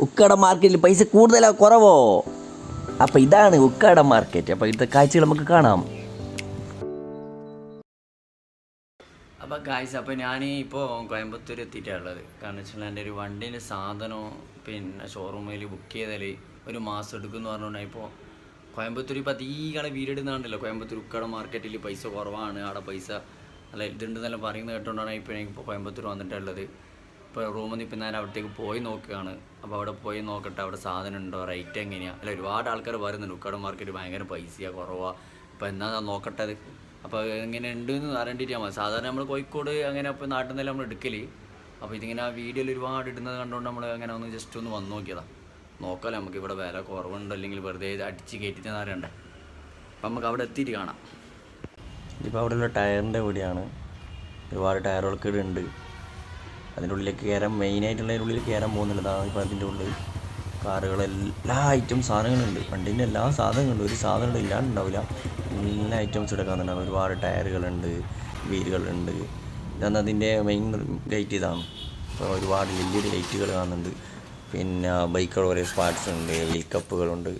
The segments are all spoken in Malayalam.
ഉക്കട മാർക്കറ്റിൽ പൈസ കൂടുതലോ കുറവോ? അപ്പോൾ ഇതാണ് ഉക്കട മാർക്കറ്റ്. അപ്പോൾ ഇവിടുത്തെ കാഴ്ചകൾ നമുക്ക് കാണാം. അപ്പോൾ ഗായ്സ്, അപ്പോൾ ഞാൻ ഇപ്പോൾ കോയമ്പത്തൂർ എത്തിയിട്ടുള്ളത്. കാരണം വെച്ചാൽ എൻ്റെ ഒരു വണ്ടീൻ്റെ സാധനവും പിന്നെ ഷോറൂമിൽ ബുക്ക് ചെയ്താൽ ഒരു മാസം എടുക്കുമെന്ന് പറഞ്ഞുകൊണ്ട് ഇപ്പോൾ കോയമ്പത്തൂർ ഇപ്പോൾ അധികം വീഡിയോ ഇടുന്നുണ്ടല്ലോ. കോയമ്പത്തൂർ ഉക്കട മാർക്കറ്റിൽ പൈസ കുറവാണ്, അവിടെ പൈസ നല്ല ഇതുണ്ടെന്നെല്ലാം പറയുന്നത് കേട്ടുകൊണ്ടാണ് ഇപ്പോൾ എനിക്കിപ്പോൾ കോയമ്പത്തൂർ വന്നിട്ടുള്ളത്. ഇപ്പോൾ റൂമിൽ നിന്ന് ഇപ്പം ഞാൻ അവിടത്തേക്ക് പോയി നോക്കുകയാണ്. അപ്പോൾ അവിടെ പോയി നോക്കട്ടെ അവിടെ സാധനം ഉണ്ടോ, റേറ്റ് എങ്ങനെയാണ്. അല്ല, ഒരുപാട് ആൾക്കാർ പറയുന്നുണ്ട് ഉക്കട മാർക്കറ്റ് ഭയങ്കര പൈസയാണ്, കുറവാണ്. അപ്പോൾ എന്നാ നോക്കട്ടെ അത്. അപ്പോൾ എങ്ങനെ ഉണ്ടെന്ന് അറിയേണ്ടിയിട്ടാൽ മതി. സാധാരണ നമ്മൾ കോഴിക്കോട് അങ്ങനെ അപ്പോൾ നാട്ടിൽ നിന്നെല്ലാം നമ്മൾ എടുക്കൽ. അപ്പോൾ ഇതിങ്ങനെ ആ വീഡിയോയിൽ ഒരുപാട് ഇടുന്നത് കണ്ടുകൊണ്ട് നമ്മൾ അങ്ങനെ ഒന്ന് ജസ്റ്റ് ഒന്ന് വന്ന് നോക്കിയതാണ്. നോക്കാമല്ലോ നമുക്ക് ഇവിടെ വില കുറവുണ്ടോ അല്ലെങ്കിൽ വെറുതെ അടിച്ച് കയറ്റിട്ടെന്ന് അറിയണ്ടേ. അപ്പം നമുക്ക് അവിടെ എത്തിയിട്ട് കാണാം. ഇപ്പോൾ അവിടെയുള്ള ടയറിൻ്റെ കൂടിയാണ്. ഒരുപാട് ടയറുകൾക്ക് ഉണ്ട്. അതിൻ്റെ ഉള്ളിലേക്ക് കയറാൻ മെയിനായിട്ടുള്ളതിൻ്റെ ഉള്ളിൽ കയറാൻ പോകുന്നുള്ളതാണ്. ഇപ്പോൾ അതിൻ്റെ ഉള്ളിൽ കാറുകളെല്ലാ ഐറ്റം സാധനങ്ങളുണ്ട്. വണ്ടീൻ്റെ എല്ലാ സാധനങ്ങളുണ്ട്, ഒരു സാധനം ഇല്ലാണ്ടുണ്ടാവില്ല. എല്ലാ ഐറ്റംസ് എടുക്കാറുണ്ടാവും. ഒരുപാട് ടയറുകളുണ്ട്, വീലുകളുണ്ട്. ഇതാണ് അതിൻ്റെ മെയിൻ ലൈറ്റ് ഇതാണ്. അപ്പോൾ ഒരുപാട് LED ലൈറ്റുകൾ കാണുന്നുണ്ട്. പിന്നെ ബൈക്കുകൾ കുറേ സ്പാർട്സ് ഉണ്ട്, വീൽ കപ്പുകളുണ്ട്.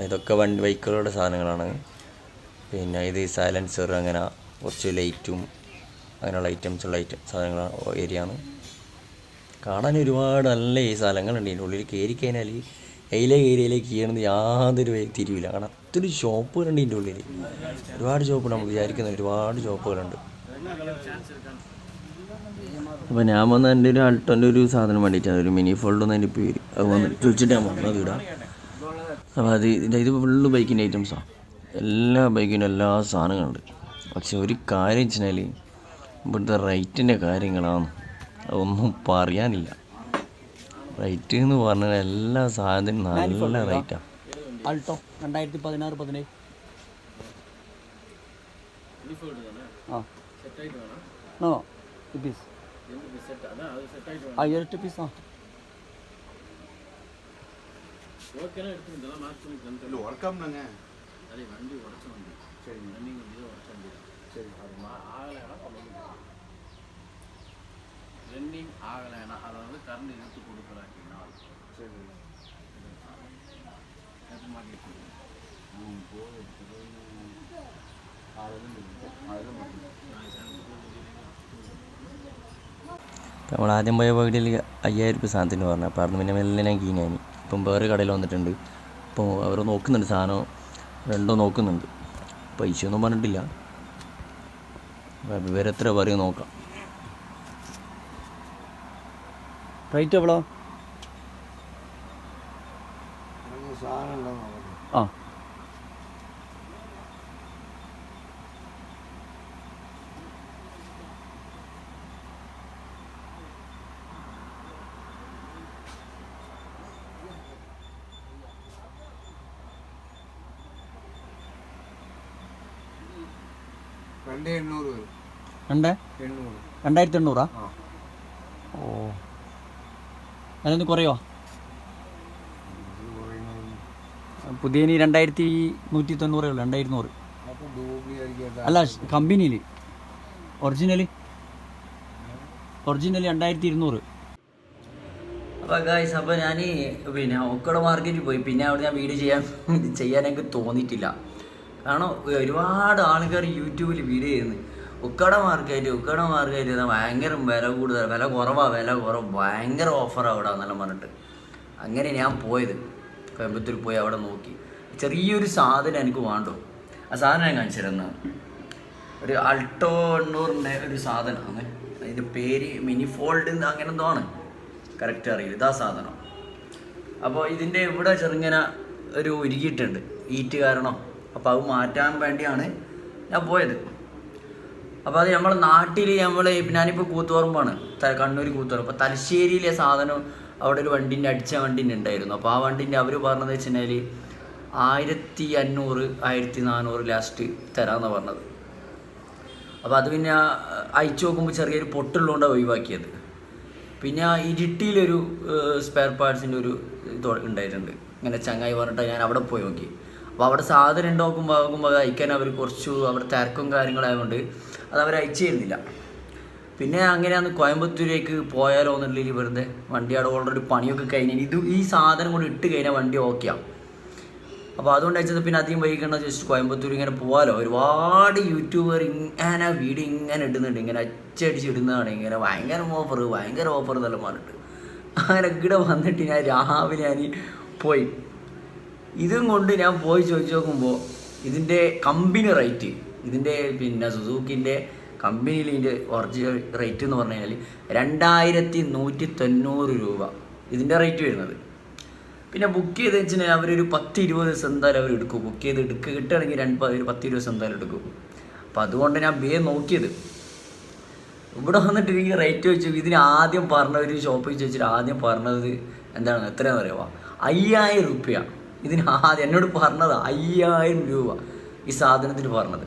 ഇതൊക്കെ ബൈക്കുകളുടെ സാധനങ്ങളാണ്. പിന്നെ ഇത് സൈലൻസർ, അങ്ങനെ കുറച്ച് ലൈറ്റും അങ്ങനെയുള്ള ഐറ്റംസുള്ള സാധനങ്ങളാണ് ഏരിയയാണ്. കാണാൻ ഒരുപാട് നല്ല ഈ സ്ഥലങ്ങളുണ്ട്. ഇതിൻ്റെ ഉള്ളിൽ കയറി കഴിഞ്ഞാൽ ഏരിയയിലേക്ക് കയറുന്നത് യാതൊരു തിരിവില്ല. കാരണം ഒത്തിരി ഷോപ്പുകളുണ്ട് ഇതിൻ്റെ ഉള്ളിൽ. ഒരുപാട് ഷോപ്പുകൾ, നമ്മൾ വിചാരിക്കുന്ന ഒരുപാട് ഷോപ്പുകളുണ്ട്. അപ്പോൾ ഞാൻ വന്ന എൻ്റെ ഒരു അൾട്ടോൻ്റെ ഒരു സാധനം വേണ്ടിയിട്ടാണ്, ഒരു മിനി ഫോൾഡ് എന്ന് അതിൻ്റെ പേര്. അത് വന്നിട്ട് ചോദിച്ചിട്ട് ഞാൻ വന്നത് ഇടാം. അപ്പോൾ ഇത് ഫുള്ള് ബൈക്കിൻ്റെ ഐറ്റംസാണ്. എല്ലാ ബൈക്കിനും എല്ലാ സാധനങ്ങളുണ്ട്. പക്ഷെ ഒരു കാര്യം വെച്ചാൽ ഇവിടുത്തെ റേറ്റിൻ്റെ കാര്യങ്ങളാണ്, അതൊന്നും പറയാനില്ല. റേറ്റ് എന്ന് പറഞ്ഞാൽ എല്ലാ സാധനത്തിനും നല്ല റേറ്റാണ്. Alto 2016-17 piece. ரன்னிங் ஆகலைன்னா அதாவது கரண்ட் இழுத்து கொடுக்குறாங்கன்னா നമ്മൾ ആദ്യം പോയ വീട്ടിൽ 5000 രൂപ സാധനത്തിന് പറഞ്ഞു. അപ്പോൾ അവിടെ പിന്നെ മെല്ലെ ഞാൻ കീഞ്ഞാനി. ഇപ്പം വേറെ കടയിൽ വന്നിട്ടുണ്ട്. അപ്പോൾ അവർ നോക്കുന്നുണ്ട്, സാധനം രണ്ടോ നോക്കുന്നുണ്ട്. പൈസയൊന്നും പറഞ്ഞിട്ടില്ല. ഇവരെത്ര പറയും നോക്കാം. റേറ്റ് എവ്വളോ? ആ രണ്ട് 2800. ഓ, അതിനൊന്ന് കുറയോ? പുതിയ 2190 ഉള്ളൂ. 2200 അല്ല, കമ്പനിയിൽ ഒറിജിനൽ 2200. അപ്പോൾ ഗായ്സ്, അപ്പോൾ ഞാൻ പിന്നെ ഉക്കട മാർക്കറ്റിൽ പോയി. പിന്നെ അവിടെ ഞാൻ വീഡിയോ ചെയ്യാൻ എനിക്ക് തോന്നിയിട്ടില്ല. കാരണം ഒരുപാട് ആൾക്കാർ യൂട്യൂബിൽ വീഡിയോ ചെയ്യുന്നു. ഉക്കട മാർക്കറ്റ് ഭയങ്കര വില കൂടുതൽ, വില കുറവ്, ഭയങ്കര ഓഫറാണ് അവിടെ എന്നെല്ലാം പറഞ്ഞിട്ട്. അങ്ങനെ ഞാൻ പോയത് കോയമ്പത്തൂർ പോയി അവിടെ നോക്കി. ചെറിയൊരു സാധനം എനിക്ക് വേണ്ടു. ആ സാധനം ഞാൻ കാണിച്ചു തരുന്നതാണ്. ഒരു അൾട്ടോ 800ൻ്റെ ഒരു സാധനമാണ്. അതിൻ്റെ പേര് മിനി ഫോൾഡ് അങ്ങനെ എന്തോ ആണ്, കറക്റ്റ് അറിയില്ല. ഇതാ സാധനം. അപ്പോൾ ഇതിൻ്റെ ഇവിടെ ചെറുങ്ങനെ ഒരു ഉരുകിയിട്ടുണ്ട്, ഈറ്റ് കാരണം. അപ്പോൾ അത് മാറ്റാൻ വേണ്ടിയാണ് ഞാൻ പോയത്. അപ്പോൾ അത് നമ്മളെ നാട്ടിൽ ഞാനിപ്പോൾ കൂത്തുപറമ്പാണ്, കണ്ണൂർ കൂത്തുപറമ്പ്. അപ്പോൾ തലശ്ശേരിയിലെ സാധനം അവിടെ ഒരു അടിച്ച വണ്ടീൻ്റെ ഉണ്ടായിരുന്നു. അപ്പോൾ ആ വണ്ടീൻ്റെ അവർ പറഞ്ഞത് വെച്ച് കഴിഞ്ഞാൽ 1500 1400 ലാസ്റ്റ് തരാമെന്നാണ് പറഞ്ഞത്. അപ്പോൾ അത് പിന്നെ അയച്ചു നോക്കുമ്പോൾ ചെറിയൊരു പൊട്ടുള്ളതുകൊണ്ടാണ് ഒഴിവാക്കിയത്. പിന്നെ ഇരിട്ടിയിലൊരു സ്പെയർ പാർട്സിൻ്റെ ഒരു ഇത് ഉണ്ടായിട്ടുണ്ട്. ഇങ്ങനെ ചങ്ങായി പറഞ്ഞിട്ട് ഞാൻ അവിടെ പോയി നോക്കി. അപ്പോൾ അവിടെ സാധനം ഉണ്ടാക്കുമ്പോൾ അയക്കാൻ അവർ കുറച്ച് അവിടെ തിരക്കും കാര്യങ്ങളായതുകൊണ്ട് അത് അവർ അയച്ചു തരുന്നില്ല. പിന്നെ അങ്ങനെയാണ് കോയമ്പത്തൂരേക്ക് പോയാലോ എന്നുള്ളതിൽ വെറുതെ വണ്ടി അവിടെ ഓൾറെഡി പണിയൊക്കെ കഴിഞ്ഞാൽ ഈ സാധനം കൊണ്ട് ഇട്ട് കഴിഞ്ഞാൽ വണ്ടി ഓക്കെയാണ്. അപ്പോൾ അതുകൊണ്ട് വെച്ചത് പിന്നെ അധികം വൈകണ്ട ജസ്റ്റ് കോയമ്പത്തൂർ ഇങ്ങനെ പോകാമല്ലോ. ഒരുപാട് യൂട്യൂബർ ഇങ്ങനെ വീഡിയോ ഇങ്ങനെ ഇടുന്നുണ്ട്, ഇങ്ങനെ അച്ചടിച്ചിടുന്നതാണ്, ഇങ്ങനെ ഭയങ്കര ഓഫർ എന്നെല്ലാം പറഞ്ഞിട്ട്. അങ്ങനെ ഇവിടെ വന്നിട്ട് ഞാൻ രാവിലെ ഞാൻ പോയി ഇതും കൊണ്ട് ഞാൻ പോയി ചോദിച്ചു നോക്കുമ്പോൾ ഇതിൻ്റെ കമ്പനി റേറ്റ്, ഇതിൻ്റെ പിന്നെ സുസൂക്കിൻ്റെ കമ്പനിയിൽ ഇതിൻ്റെ ഒറിജിനൽ റേറ്റ് എന്ന് പറഞ്ഞു കഴിഞ്ഞാൽ 2190 രൂപ ഇതിൻ്റെ റേറ്റ് വരുന്നത്. പിന്നെ ബുക്ക് ചെയ്ത് വെച്ചിട്ടുണ്ടെങ്കിൽ അവരൊരു 10-20 ദിവസം എന്തായാലും അവർ എടുക്കും. ബുക്ക് ചെയ്ത് കിട്ടുകയാണെങ്കിൽ ഒരു 10-20 ദിവസം എന്തായാലും എടുക്കും. അപ്പോൾ അതുകൊണ്ട് ഞാൻ നോക്കിയത് ഇവിടെ വന്നിട്ട് എനിക്ക് റേറ്റ് വെച്ചു. ഇതിന് ആദ്യം പറഞ്ഞ ഒരു ഷോപ്പിൽ ചോദിച്ചിട്ട് ആദ്യം പറഞ്ഞത് എന്താണ് എത്രയാണെന്ന് അറിയാമോ? 5000 രൂപ. ഇതിന് ആദ്യം എന്നോട് പറഞ്ഞത് 5000 രൂപ ഈ സാധനത്തിന് പറഞ്ഞത്.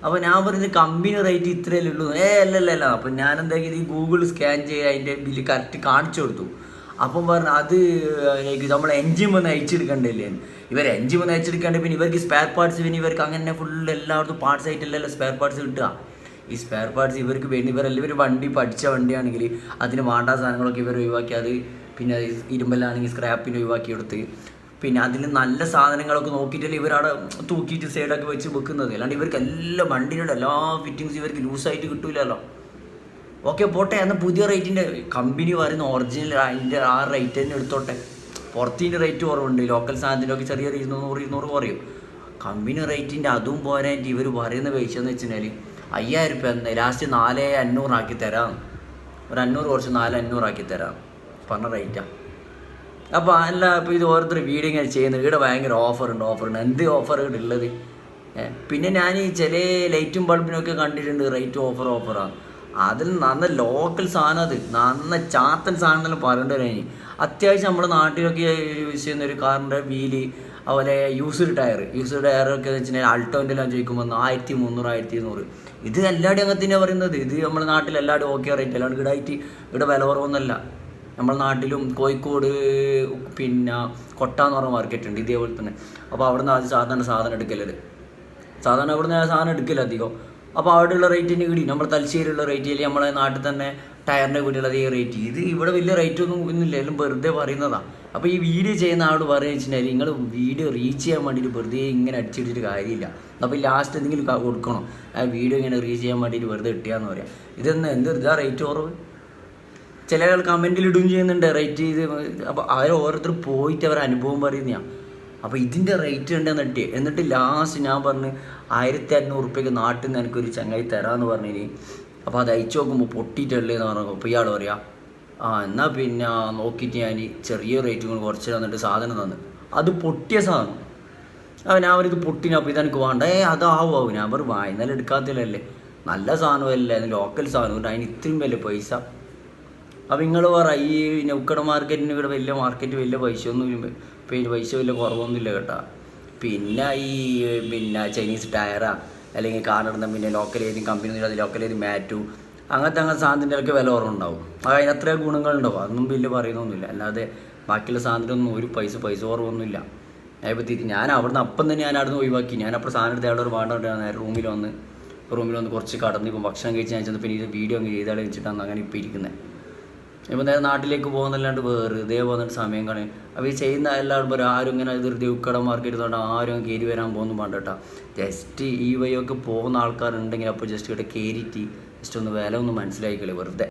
അപ്പോൾ ഞാൻ പറഞ്ഞത് കമ്പനി റേറ്റ് ഇത്രയല്ലേ ഉള്ളൂ. അല്ലല്ല. അപ്പം ഞാൻ എന്താക്കിയത് ഈ ഗൂഗിൾ സ്കാൻ ചെയ്യുക, അതിൻ്റെ ബില്ല് കറക്റ്റ് കാണിച്ചു കൊടുത്തു. അപ്പം പറഞ്ഞു അത് നമ്മൾ എൻജിൻ വന്ന് അയച്ചെടുക്കണ്ടല്ലേ. ഇവർ എൻജിൻ വന്ന് അയച്ചെടുക്കാണ്ട് പിന്നെ ഇവർക്ക് സ്പെയർ പാർട്സ്, പിന്നെ ഇവർക്ക് അങ്ങനെ ഫുള്ള് എല്ലായിടത്തും പാർട്സ് ആയിട്ടല്ലല്ലോ സ്പെയർ പാർട്സ് കിട്ടുക. ഈ സ്പെയർ പാർട്സ് ഇവർക്ക് വേണ്ടി ഇവർ വണ്ടി പഠിച്ച വണ്ടിയാണെങ്കിൽ അതിന് വേണ്ട സാധനങ്ങളൊക്കെ ഇവർ ഒഴിവാക്കി, അത് പിന്നെ ഇരുമ്പലാണെങ്കിൽ സ്ക്രാപ്പിന് ഒഴിവാക്കി എടുത്ത് പിന്നെ അതിൽ നല്ല സാധനങ്ങളൊക്കെ നോക്കിയിട്ടല്ലേ ഇവരവിടെ തൂക്കിയിട്ട് സൈഡൊക്കെ വെച്ച് വെക്കുന്നത്. അല്ലാണ്ട് ഇവർക്ക് എല്ലാ വണ്ടിയുടെ എല്ലാ ഫിറ്റിങ്സും ഇവർക്ക് ലൂസായിട്ട് കിട്ടൂലല്ലോ. ഓക്കെ പോട്ടെ, എന്നാൽ പുതിയ റേറ്റിൻ്റെ കമ്പനി പറയുന്ന ഒറിജിനൽ അതിൻ്റെ ആ റേറ്റ് തന്നെ എടുത്തോട്ടെ. പുറത്തിൻ്റെ റേറ്റ് കുറവുണ്ട്, ലോക്കൽ സാധനത്തിനൊക്കെ ചെറിയൊരു 200 കുറയും. കമ്പനി റേറ്റിൻ്റെ അതും പോരായിട്ട് ഇവർ പറയുന്ന പൈസ എന്ന് വെച്ചാൽ 5000 രൂപ ലാസ്റ്റ് 4500 ആക്കി തരാം. ഒരു 500 കുറച്ച് 4500 ആക്കി തരാം പറഞ്ഞ റേറ്റാണ്. അപ്പോൾ അല്ല, ഇപ്പോൾ ഇത് ഓരോരുത്തർ വീഡിയോ ഇങ്ങനെ ചെയ്യുന്നത് ഇവിടെ ഭയങ്കര ഓഫറുണ്ട്. എന്ത് ഓഫറുകൾ ഉള്ളത്? പിന്നെ ഞാൻ ഈ ചില ലൈറ്റും ബൾബിനൊക്കെ കണ്ടിട്ടുണ്ട് റേറ്റ് ഓഫറാണ്. അതിൽ നന്ന ലോക്കൽ സാധനം, അത് നന്ന ചാത്തൻ സാധനം എന്നെല്ലാം പറയേണ്ടി വരാൻ. അത്യാവശ്യം നമ്മുടെ നാട്ടിലൊക്കെ യൂസ് ചെയ്യുന്ന ഒരു കാറിൻ്റെ വീല്, അതുപോലെ യൂസ്ഡ് ടയറൊക്കെ എന്ന് വെച്ചിട്ടുണ്ടെങ്കിൽ ആൾട്ടോൻ്റെ എല്ലാം ചോദിക്കുമ്പോൾ 1300 1200. ഇത് എല്ലാവരും അങ്ങനെ തന്നെയാണ് പറയുന്നത്. ഇത് നമ്മുടെ നാട്ടിൽ എല്ലാവരും ഓക്കെ റേറ്റ്, അല്ലാണ്ട് ഇവിടെ വില കുറവൊന്നുമല്ല. നമ്മുടെ നാട്ടിലും കോഴിക്കോട് പിന്നെ കൊട്ട എന്ന് പറഞ്ഞ മാർക്കറ്റ് ഉണ്ട് ഇതേപോലെ തന്നെ. അപ്പോൾ അവിടെ നിന്ന് ആദ്യം സാധനം എടുക്കലത്, സാധാരണ അവിടെ നിന്ന് സാധനം എടുക്കില്ല അധികം. അപ്പോൾ അവിടെയുള്ള റേറ്റിന് കിടി നമ്മുടെ തലശ്ശേരിയുള്ള റേറ്റ് അല്ലെങ്കിൽ നമ്മളെ നാട്ടിൽ തന്നെ ടയറിൻ്റെ വീട്ടിലുള്ള ഈ റേറ്റ്. ഇത് ഇവിടെ വലിയ റേറ്റ് ഒന്നും ഇല്ല, എല്ലാം വെറുതെ പറയുന്നതാണ്. അപ്പോൾ ഈ വീഡിയോ ചെയ്യുന്ന ആളോട് പറഞ്ഞു വെച്ചിട്ടുണ്ടെങ്കിൽ നിങ്ങൾ വീഡിയോ റീച്ച് ചെയ്യാൻ വേണ്ടിയിട്ട് വെറുതെ ഇങ്ങനെ അടിച്ചിട്ടിട്ട് കാര്യമില്ല. അപ്പോൾ ലാസ്റ്റ് എന്തെങ്കിലും കൊടുക്കണം. ആ വീഡിയോ ഇങ്ങനെ റീച്ച് ചെയ്യാൻ വേണ്ടിയിട്ട് വെറുതെ ഇട്ടിയാന്ന് പറയാം. ഇതാ റേറ്റ് കുറവ്. ചില ആൾ കമൻറ്റിൽ ഇടുകയും ചെയ്യുന്നുണ്ട് റേറ്റ് ചെയ്ത്. അപ്പോൾ അവർ ഓരോരുത്തർ പോയിട്ട് അവർ അനുഭവം പറയുന്നതാണ്. അപ്പോൾ ഇതിൻ്റെ റേറ്റ് ഉണ്ടെന്ന് ഇട്ടേ. എന്നിട്ട് ലാസ്റ്റ് ഞാൻ പറഞ്ഞ് 1500 രൂപയ്ക്ക് നാട്ടിൽ നിന്ന് എനിക്കൊരു ചങ്ങായി തരാമെന്ന് പറഞ്ഞിനി. അപ്പോൾ അത് അയച്ചു നോക്കുമ്പോൾ പൊട്ടിയിട്ടുള്ളതെന്ന് പറഞ്ഞു. അപ്പോൾ ഇയാൾ പറയാം എന്നാൽ പിന്നെ നോക്കിയിട്ട് ഞാൻ ചെറിയ റേറ്റ് കൊണ്ട് കുറച്ച് തന്നിട്ട് സാധനം തന്നു. അത് പൊട്ടിയ സാധനം. അപ്പോൾ ഞാൻ ഇത് പൊട്ടിന്. അപ്പോൾ ഇതെനിക്ക് വേണ്ട. അതാവും. ഞാൻ പറഞ്ഞു ഇന്നലെ എടുക്കാത്തല്ലേ, നല്ല സാധനമല്ലേ, ലോക്കൽ സാധനം, അതിന് ഇത്രയും വലിയ പൈസ. അപ്പോൾ നിങ്ങൾ പറ ഈ ഉക്കട മാർക്കറ്റിന് ഇവിടെ വലിയ പൈസയൊന്നും പൈസ വലിയ കുറവൊന്നുമില്ല കേട്ടോ. പിന്നെ പിന്നെ ചൈനീസ് ടയറാ അല്ലെങ്കിൽ കാറിടുന്ന പിന്നെ ലോക്കൽ ഏതെങ്കിലും കമ്പനി അത് ലോക്കൽ ഏത് മാറ്റു അങ്ങനത്തെ സാധനത്തിൻ്റെ ഒക്കെ വില കുറവുണ്ടാവും. അതിനത്ര ഗുണങ്ങളുണ്ടാവും. അതൊന്നും വലിയ പറയുന്നൊന്നുമില്ല. അല്ലാതെ ബാക്കിയുള്ള സാധനത്തിനൊന്നും ഒരു പൈസ കുറവൊന്നുമില്ല. അതിപ്പോൾ ഞാൻ അവിടുന്ന് അപ്പം തന്നെ ഞാൻ അവിടുന്ന് ഒഴിവാക്കി. ഞാൻ അപ്പോൾ സാധനം എടുത്ത് അവിടെ ഒരു വേണ്ട റൂമിൽ വന്ന് കുറച്ച് കടന്ന് ഇപ്പോൾ ഭക്ഷണം കഴിച്ച് ഞാൻ ചെന്ന് പിന്നെ ഇത് വീഡിയോ അങ്ങ് ചെയ്താൽ വെച്ചിട്ടാണ് അങ്ങനെ ഇപ്പോൾ ഇരിക്കുന്നത്. ഇപ്പോൾ നേരെ നാട്ടിലേക്ക് പോകുന്നല്ലാണ്ട് വെറുതെ പോകുന്നിട്ട് സമയം കളയും. അപ്പോൾ ഈ ചെയ്യുന്ന എല്ലാവരും ആരും ഇങ്ങനെ വെറുതെ ഉക്കട മാർക്കറ്റ് കൊണ്ട് ആരും കയറി വരാൻ പോകുന്നു വേണ്ട കേട്ടോ. ജസ്റ്റ് ഈ വഴിയൊക്കെ പോകുന്ന ആൾക്കാരുണ്ടെങ്കിൽ അപ്പോൾ ജസ്റ്റ് ഇവിടെ കയറിയിട്ട് ജസ്റ്റ് ഒന്ന് വില ഒന്ന് മനസ്സിലാക്കിക്കളി വെറുതെ.